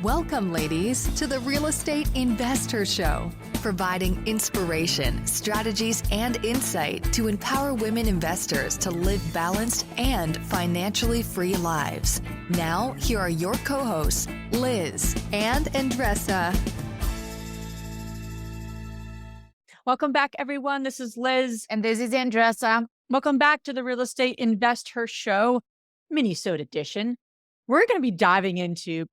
Welcome, ladies, to the Real Estate Investor Show, providing inspiration, strategies, and insight to empower women investors to live balanced and financially free lives. Now, here are your co-hosts, Liz and Andresa. Welcome back, everyone. This is Liz. And this is Andresa. Welcome back to the Real Estate Investor Show, Minnesota edition. We're going to be diving into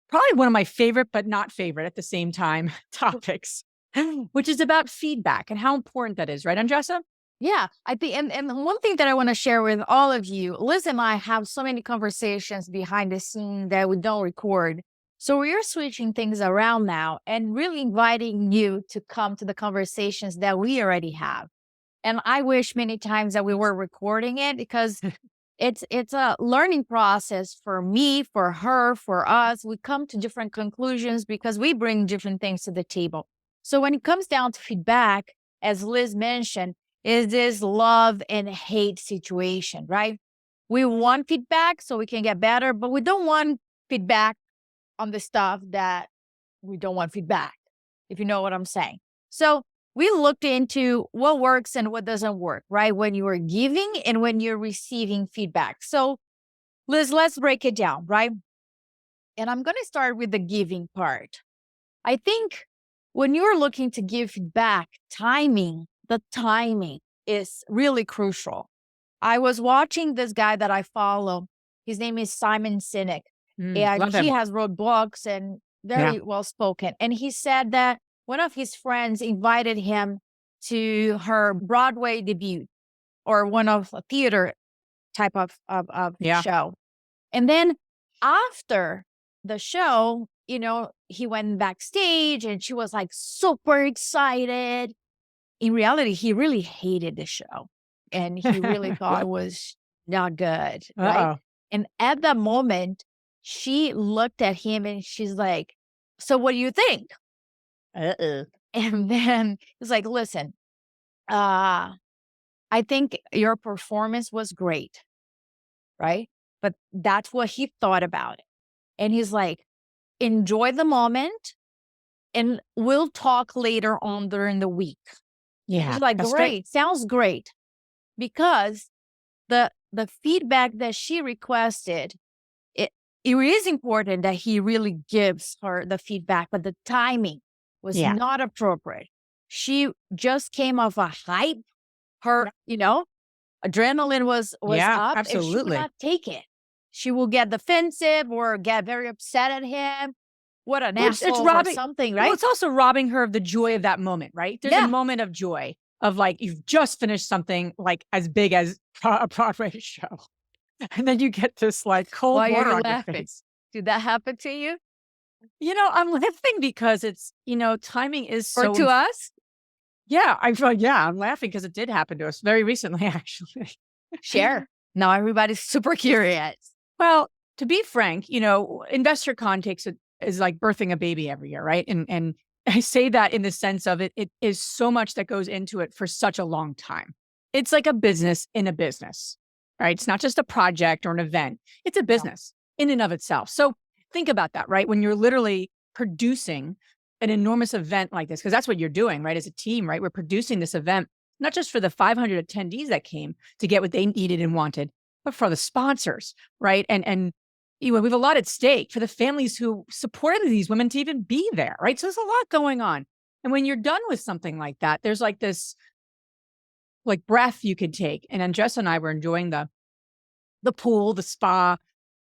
probably one of my favorite, but not favorite at the same time, topics, which is about feedback and how important that is, right, Andresa? Yeah, I think, and one thing that I want to share with all of you, Liz and I have so many conversations behind the scene that we don't record. So we are switching things around now and really inviting you to come to the conversations that we already have. And I wish many times that we were recording it because it's a learning process for me, for her, for us. We come to different conclusions because we bring different things to the table. So when it comes down to feedback, as Liz mentioned, is this love and hate situation, right? We want feedback so we can get better, but we don't want feedback on the stuff that we don't want feedback, if you know what I'm saying. So we looked into what works and what doesn't work, right? When you are giving and when you're receiving feedback. So Liz, let's break it down, right? And I'm going to start with the giving part. I think when you're looking to give feedback, the timing is really crucial. I was watching this guy that I follow. His name is Simon Sinek. And he has wrote books and very well spoken. And he said that one of his friends invited him to her Broadway debut or one of a theater type of show. And then after the show, he went backstage and she was like super excited. In reality, he really hated the show and he really thought it was not good. Right. And at that moment, she looked at him and she's like, "So what do you think?" And then he's like, "Listen, I think your performance was great, right?" But that's what he thought about it. And he's like, "Enjoy the moment and we'll talk later on during the week." Yeah. She's like, "Great, sounds great." Because the feedback that she requested, it is important that he really gives her the feedback, but the timing was not appropriate. She just came off a hype. Her, adrenaline was up. Absolutely. And she would not take it. She will get defensive or get very upset at him. What an asshole or something, right? Well, it's also robbing her of the joy of that moment, right? There's a moment of joy of like, you've just finished something like as big as a Broadway show. And then you get this like cold water on your face. Did that happen to you? I'm laughing because it's, timing is so... Or to us? Yeah, I'm laughing because it did happen to us very recently, actually. Share. Now everybody's super curious. Well, to be frank, investor context is like birthing a baby every year, right? And I say that in the sense of it is so much that goes into it for such a long time. It's like a business in a business. Right? It's not just a project or an event. It's a business in and of itself. So think about that, right? When you're literally producing an enormous event like this, because that's what you're doing, right? As a team, right? We're producing this event, not just for the 500 attendees that came to get what they needed and wanted, but for the sponsors, right? And we have a lot at stake for the families who supported these women to even be there, right? So there's a lot going on. And when you're done with something like that, there's like this like breath you could take. And Andresa and I were enjoying the pool, the spa,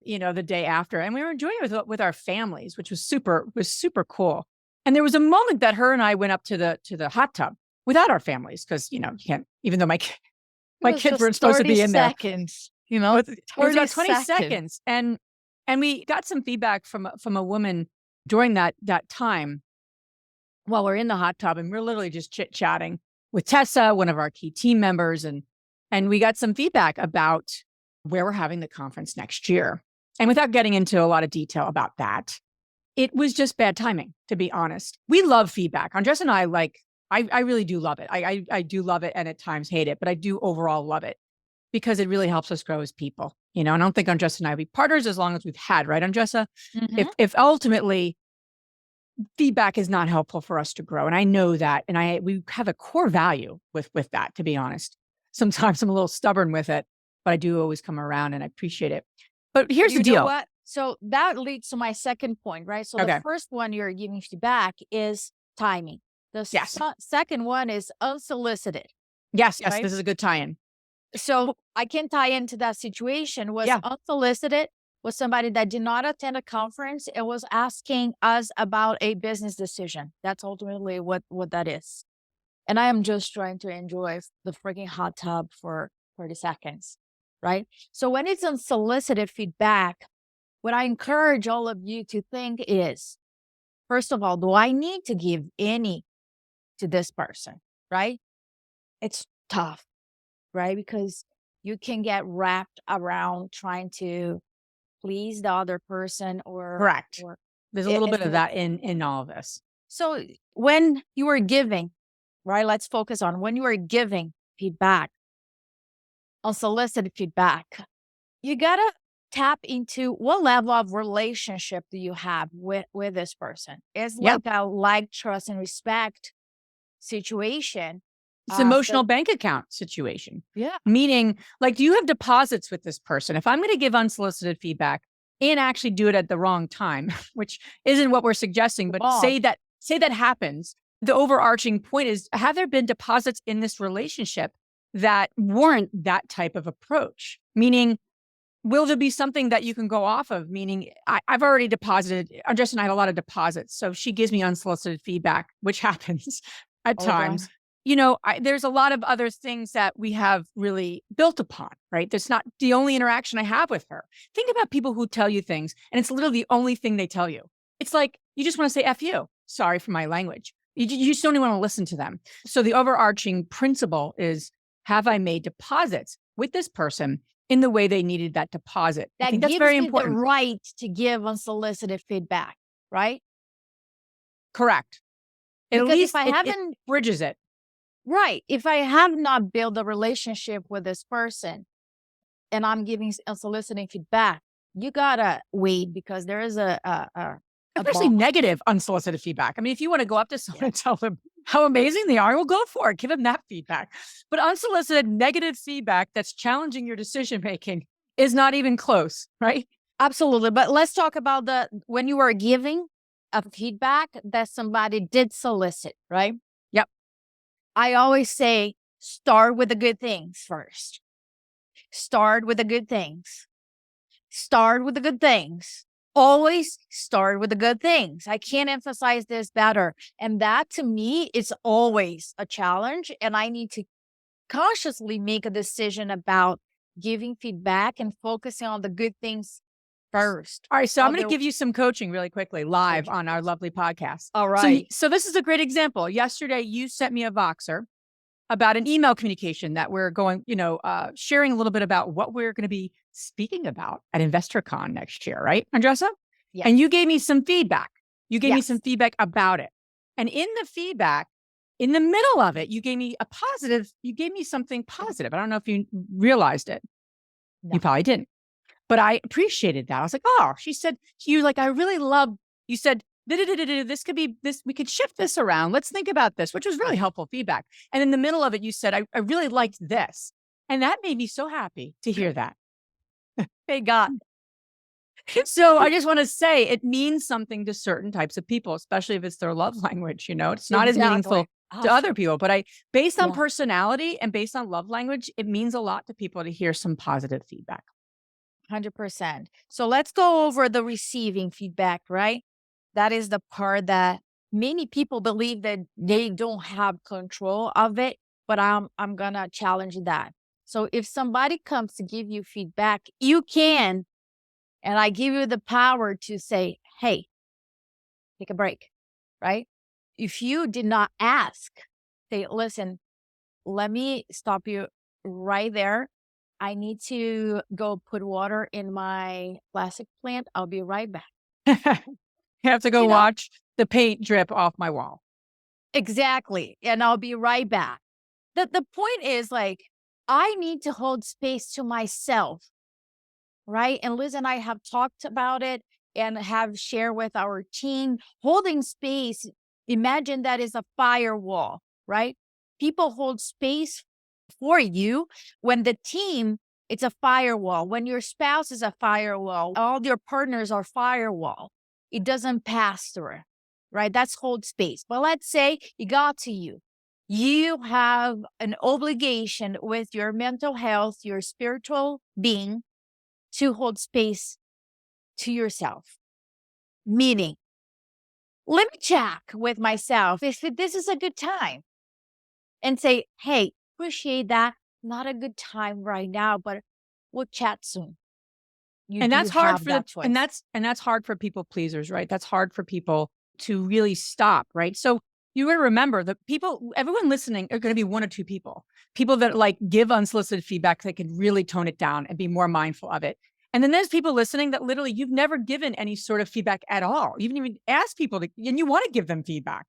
the day after. And we were enjoying it with our families, which was super cool. And there was a moment that her and I went up to the hot tub without our families. Cause you can't, even though my kids weren't supposed to be in there. Seconds, it was about 20 seconds. And we got some feedback from a woman during that time while we're in the hot tub and we're literally just chit chatting with Tessa, one of our key team members. And we got some feedback about where we're having the conference next year. And without getting into a lot of detail about that, it was just bad timing, to be honest. We love feedback. Andresa and I really do love it. I do love it and at times hate it, but I do overall love it. because it really helps us grow as people. I don't think Andresa and I will be partners as long as we've had, right, Andresa? Mhm. If ultimately feedback is not helpful for us to grow, and I know that, and we have a core value with that, to be honest. Sometimes I'm a little stubborn with it, but I do always come around and I appreciate it. But here's the You know deal. what? So that leads to my second point, right? So Okay. the first one you're giving feedback is timing. The Yes. second one is unsolicited. Yes, Right? this is a good tie-in. So I can tie into that situation. Was Yeah. unsolicited was somebody that did not attend a conference and was asking us about a business decision. That's ultimately what that is. And I am just trying to enjoy the freaking hot tub for 30 seconds, right? So when it's unsolicited feedback, what I encourage all of you to think is, first of all, do I need to give any to this person, right? It's tough, right? Because you can get wrapped around trying to please the other person Correct. or There's a little bit it's of that in all of this. So when you are giving, right? Let's focus on when you are giving feedback, unsolicited feedback, you gotta tap into what level of relationship do you have with this person. It's Yep. like a like, trust, and respect situation. It's an emotional bank account situation. Yeah. Meaning, like, do you have deposits with this person? If I'm going to give unsolicited feedback and actually do it at the wrong time, which isn't what we're suggesting, but say that happens, the overarching point is, have there been deposits in this relationship that warrant that type of approach? Meaning, will there be something that you can go off of? Meaning, I've already deposited, Andresa and I had a lot of deposits. So she gives me unsolicited feedback, which happens at times. There's a lot of other things that we have really built upon, right? That's not the only interaction I have with her. Think about people who tell you things, and it's literally the only thing they tell you. It's like, you just want to say F you. Sorry for my language. You just don't even want to listen to them. So the overarching principle is, have I made deposits with this person in the way they needed that deposit? I think that's very important. The right to give unsolicited feedback, right? Correct. Because at least if I it haven't bridges it. Right. If I have not built a relationship with this person and I'm giving unsolicited feedback, you gotta wait because there is Especially negative unsolicited feedback. I mean, if you want to go up to someone and tell them how amazing they are, well, go for it. Give them that feedback. But unsolicited negative feedback that's challenging your decision making is not even close, right? Absolutely. But let's talk about when you are giving a feedback that somebody did solicit, right? Yep. I always say, start with the good things first. Start with the good things. Start with the good things. Always start with the good things. I can't emphasize this better. And that to me is always a challenge. And I need to consciously make a decision about giving feedback and focusing on the good things first. All right. So I'm going to give you some coaching really quickly live on our lovely podcast. All right. So this is a great example. Yesterday, you sent me a Voxer about an email communication that we're going, sharing a little bit about what we're going to be speaking about at InvestorCon next year, right, Andresa? Yes. And you gave me some feedback. You gave me some feedback about it. And in the feedback, in the middle of it, you gave me something positive. I don't know if you realized it. No. You probably didn't. But I appreciated that. I was like, oh, she said, I really love, you said, this could be this, we could shift this around. Let's think about this, which was really helpful feedback. And in the middle of it, you said, I really liked this. And that made me so happy to hear that. Thank God. So I just want to say it means something to certain types of people, especially if it's their love language. It's not as meaningful to other people, but based on personality and based on love language, it means a lot to people to hear some positive feedback. 100%. So let's go over the receiving feedback, right? That is the part that many people believe that they don't have control of it, but I'm going to challenge that. So if somebody comes to give you feedback, you can, and I give you the power to say, hey, take a break, right? If you did not ask, say, listen, let me stop you right there. I need to go put water in my plastic plant. I'll be right back. You have to go watch the paint drip off my wall. Exactly. And I'll be right back. The point is, like, I need to hold space to myself, right? And Liz and I have talked about it and have shared with our team. Holding space, imagine that is a firewall, right? People hold space for you. When the team, it's a firewall. When your spouse is a firewall, all your partners are firewall. It doesn't pass through, right? That's hold space. But let's say it got to you. You have an obligation with your mental health, your spiritual being, to hold space to yourself. Meaning, let me check with myself if this is a good time and say, hey, appreciate that. Not a good time right now, but we'll chat soon. And that's You hard have for that the choice. and that's hard for people pleasers, right? That's hard for people to really stop, right? So you got to remember that everyone listening are going to be one or two people that like give unsolicited feedback that can really tone it down and be more mindful of it. And then there's people listening that literally you've never given any sort of feedback at all. You haven't even asked people to, and you want to give them feedback.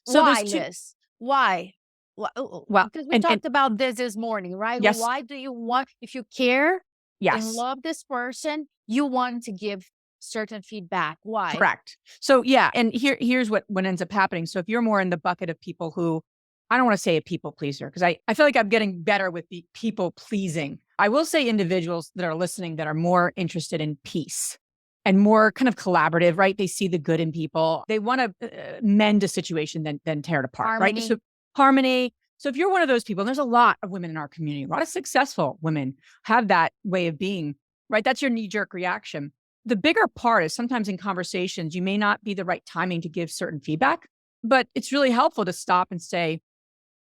So Why, there's two, Liz? Why? well, Because we talked about this morning, right? yes, Why do you want, if you care and yes. love this person, you want to give certain feedback? Why? Correct. So yeah, and here's what ends up happening. So if you're more in the bucket of people who, I don't want to say a people pleaser, because I feel like I'm getting better with the people pleasing. I will say individuals that are listening that are more interested in peace and more kind of collaborative, right? They see the good in people. They want to mend a situation than tear it apart, right? So harmony. So if you're one of those people, and there's a lot of women in our community, a lot of successful women have that way of being, right? That's your knee-jerk reaction. The bigger part is sometimes in conversations, you may not be the right timing to give certain feedback, but it's really helpful to stop and say,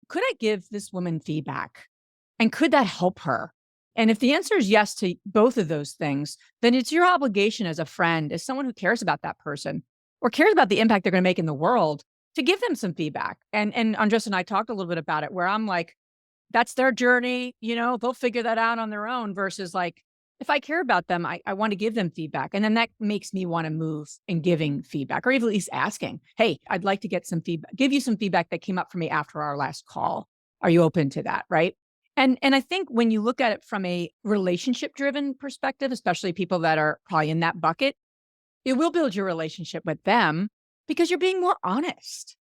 could I give this woman feedback? And could that help her? And if the answer is yes to both of those things, then it's your obligation as a friend, as someone who cares about that person or cares about the impact they're going to make in the world, to give them some feedback. And Andresa and I talked a little bit about it, where I'm like, that's their journey, they'll figure that out on their own, versus like, if I care about them, I want to give them feedback. And then that makes me want to move in giving feedback, or even at least asking, hey, I'd like to get some feedback, give you some feedback that came up for me after our last call. Are you open to that? Right. And I think when you look at it from a relationship driven perspective, especially people that are probably in that bucket, it will build your relationship with them because you're being more honest.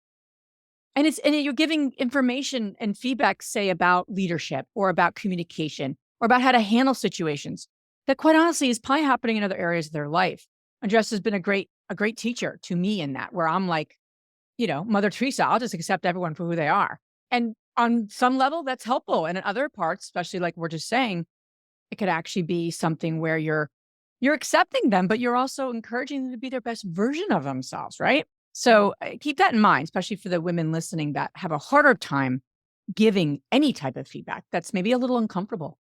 And you're giving information and feedback, say, about leadership or about communication or about how to handle situations that, quite honestly, is probably happening in other areas of their life. Andresa has been a great teacher to me in that, where I'm like, Mother Teresa, I'll just accept everyone for who they are. And on some level, that's helpful. And in other parts, especially like we're just saying, it could actually be something where you're accepting them, but you're also encouraging them to be their best version of themselves, right? So keep that in mind, especially for the women listening that have a harder time giving any type of feedback that's maybe a little uncomfortable.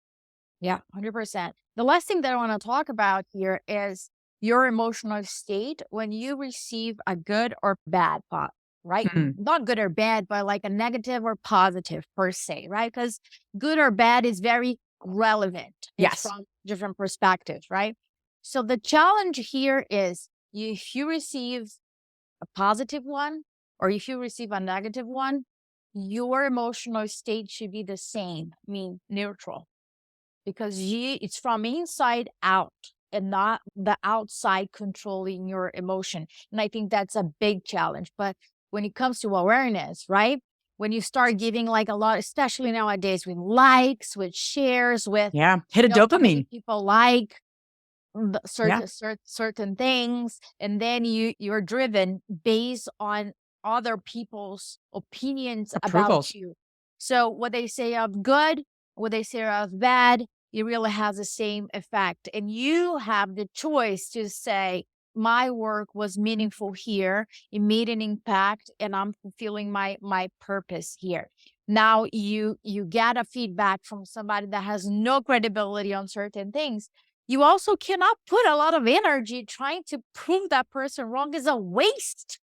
Yeah, 100%. The last thing that I want to talk about here is your emotional state when you receive a good or bad thought, right? Not good or bad, but like a negative or positive per se, right? Because good or bad is very relevant. It's from different perspectives, right? So the challenge here is if you receive a positive one or if you receive a negative one, your emotional state should be the same, neutral, because it's from inside out and not the outside controlling your emotion. And I think that's a big challenge. But when it comes to awareness, right? When you start giving like a lot, especially nowadays with likes, with shares, with hit a dopamine. People like certain things, and then you're driven based on other people's opinions about you. So what they say of good, what they say of bad, it really has the same effect. And you have the choice to say, my work was meaningful here, it made an impact, and I'm fulfilling my purpose here. Now you get a feedback from somebody that has no credibility on certain things. You also cannot put a lot of energy trying to prove that person wrong. Is a waste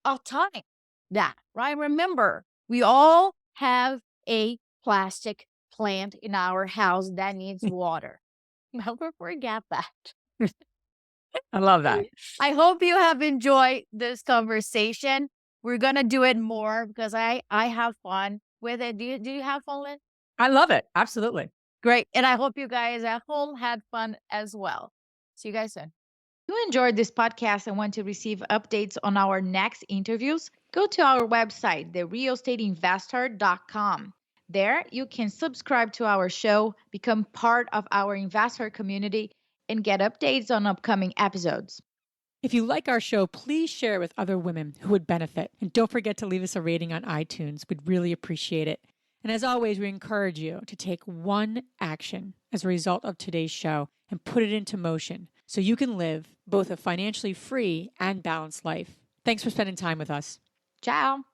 of time. That, right? Remember, we all have a plastic plant in our house that needs water. Never forget that. I love that. I hope you have enjoyed this conversation. We're going to do it more because I have fun with it. Do you have fun, Lynn? I love it. Absolutely. Great. And I hope you guys at home had fun as well. See you guys soon. If you enjoyed this podcast and want to receive updates on our next interviews, go to our website, therealestateinvestor.com. There, you can subscribe to our show, become part of our investor community, and get updates on upcoming episodes. If you like our show, please share it with other women who would benefit. And don't forget to leave us a rating on iTunes. We'd really appreciate it. And as always, we encourage you to take one action as a result of today's show and put it into motion so you can live both a financially free and balanced life. Thanks for spending time with us. Ciao.